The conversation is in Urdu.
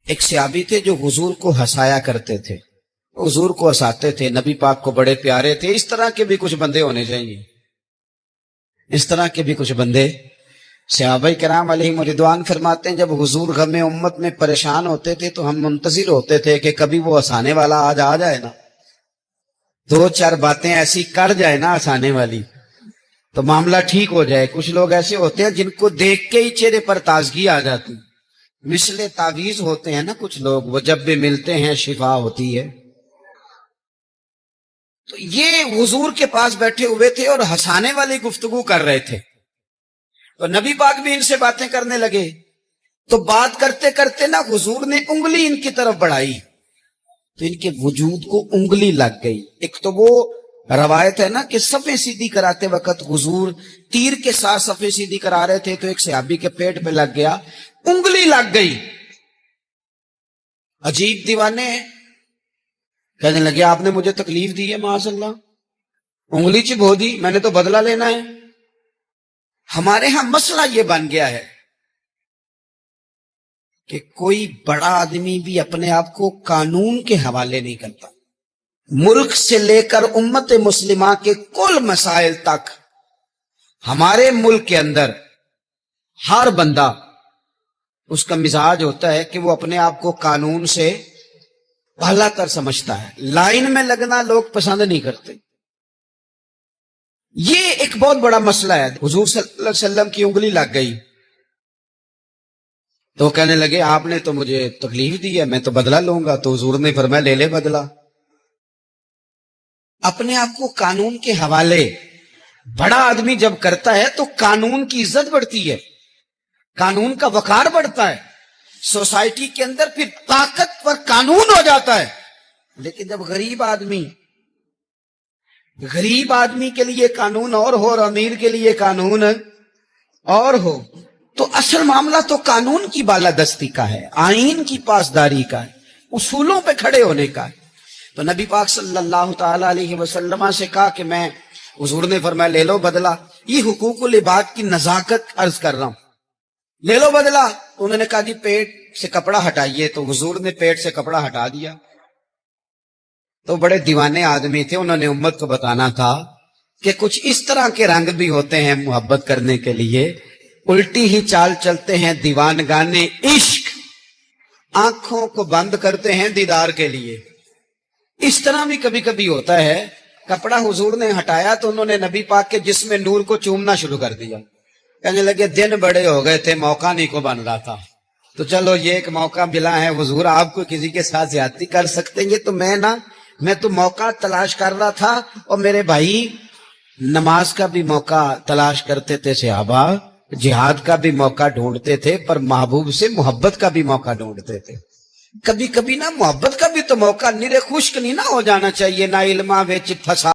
ایک صحابی تھے جو حضور کو ہنسایا کرتے تھے، حضور کو ہنساتے تھے، نبی پاک کو بڑے پیارے تھے۔ اس طرح کے بھی کچھ بندے ہونے چاہیے، اس طرح کے بھی کچھ بندے۔ صحابہ کرام علیہم رضوان فرماتے ہیں جب حضور غم امت میں پریشان ہوتے تھے تو ہم منتظر ہوتے تھے کہ کبھی وہ ہنسانے والا آج آ جائے نا، دو چار باتیں ایسی کر جائے نا ہنسانے والی تو معاملہ ٹھیک ہو جائے۔ کچھ لوگ ایسے ہوتے ہیں جن کو دیکھ کے ہی چہرے پر تازگی آ جاتی، مثل تعویذ ہوتے ہیں نا کچھ لوگ، وہ جب بھی ملتے ہیں شفا ہوتی ہے۔ تو یہ حضور کے پاس بیٹھے ہوئے تھے اور ہنسانے والی گفتگو کر رہے تھے، تو نبی پاک بھی ان سے باتیں کرنے لگے۔ تو بات کرتے کرتے نا حضور نے انگلی ان کی طرف بڑھائی تو ان کے وجود کو انگلی لگ گئی۔ ایک تو وہ روایت ہے نا کہ صفیں سیدھی کراتے وقت حضور تیر کے ساتھ صفیں سیدھی کرا رہے تھے تو ایک صحابی کے پیٹ پہ لگ گیا، انگلی لگ گئی۔ عجیب دیوانے ہیں، کہنے لگے آپ نے مجھے تکلیف دی ہے، معاذ اللہ، انگلی چبھو دی، میں نے تو بدلہ لینا ہے۔ ہمارے ہاں مسئلہ یہ بن گیا ہے کہ کوئی بڑا آدمی بھی اپنے آپ کو قانون کے حوالے نہیں کرتا۔ ملک سے لے کر امت مسلمہ کے کل مسائل تک ہمارے ملک کے اندر ہر بندہ، اس کا مزاج ہوتا ہے کہ وہ اپنے آپ کو قانون سے اعلیٰ تر سمجھتا ہے۔ لائن میں لگنا لوگ پسند نہیں کرتے۔ یہ ایک بہت بڑا مسئلہ ہے۔ حضور صلی اللہ علیہ وسلم کی انگلی لگ گئی تو کہنے لگے آپ نے تو مجھے تکلیف دی ہے، میں تو بدلہ لوں گا۔ تو حضور نے فرمایا لے لے بدلہ۔ اپنے آپ کو قانون کے حوالے بڑا آدمی جب کرتا ہے تو قانون کی عزت بڑھتی ہے، قانون کا وقار بڑھتا ہے، سوسائٹی کے اندر پھر طاقتور قانون ہو جاتا ہے۔ لیکن جب غریب آدمی کے لیے قانون اور ہو اور امیر کے لیے قانون اور ہو تو اصل معاملہ تو قانون کی بالادستی کا ہے، آئین کی پاسداری کا ہے، اصولوں پہ کھڑے ہونے کا ہے۔ تو نبی پاک صلی اللہ تعالی علیہ وسلم سے کہا کہ میں، حضور نے فرمایا لے لو بدلہ۔ یہ حقوق العباد کی نزاکت عرض کر رہا ہوں، لے لو بدلہ۔ انہوں نے کہا جی پیٹ سے کپڑا ہٹائیے، تو حضور نے پیٹ سے کپڑا ہٹا دیا۔ تو بڑے دیوانے آدمی تھے، انہوں نے امت کو بتانا تھا کہ کچھ اس طرح کے رنگ بھی ہوتے ہیں محبت کرنے کے لیے، الٹی ہی چال چلتے ہیں دیوان گانے عشق، آنکھوں کو بند کرتے ہیں دیدار کے لیے۔ اس طرح بھی کبھی کبھی ہوتا ہے۔ کپڑا حضور نے ہٹایا تو انہوں نے نبی پاک کے جسم نور کو چومنا شروع کر دیا، کہنے لگے دن بڑے ہو گئے تھے، موقع نہیں کو بن رہا تھا، تو چلو یہ ایک موقع ملا ہے، حضور آپ کو کسی کے ساتھ زیادتی کر سکتے ہیں تو میں تو موقع تلاش کر رہا تھا۔ اور میرے بھائی نماز کا بھی موقع تلاش کرتے تھے صحابہ، جہاد کا بھی موقع ڈھونڈتے تھے، پر محبوب سے محبت کا بھی موقع ڈھونڈتے تھے۔ کبھی کبھی نا محبت کا بھی تو موقع، نیرے خشک نہیں نہ ہو جانا چاہیے، نہ علماں وچ پھنسا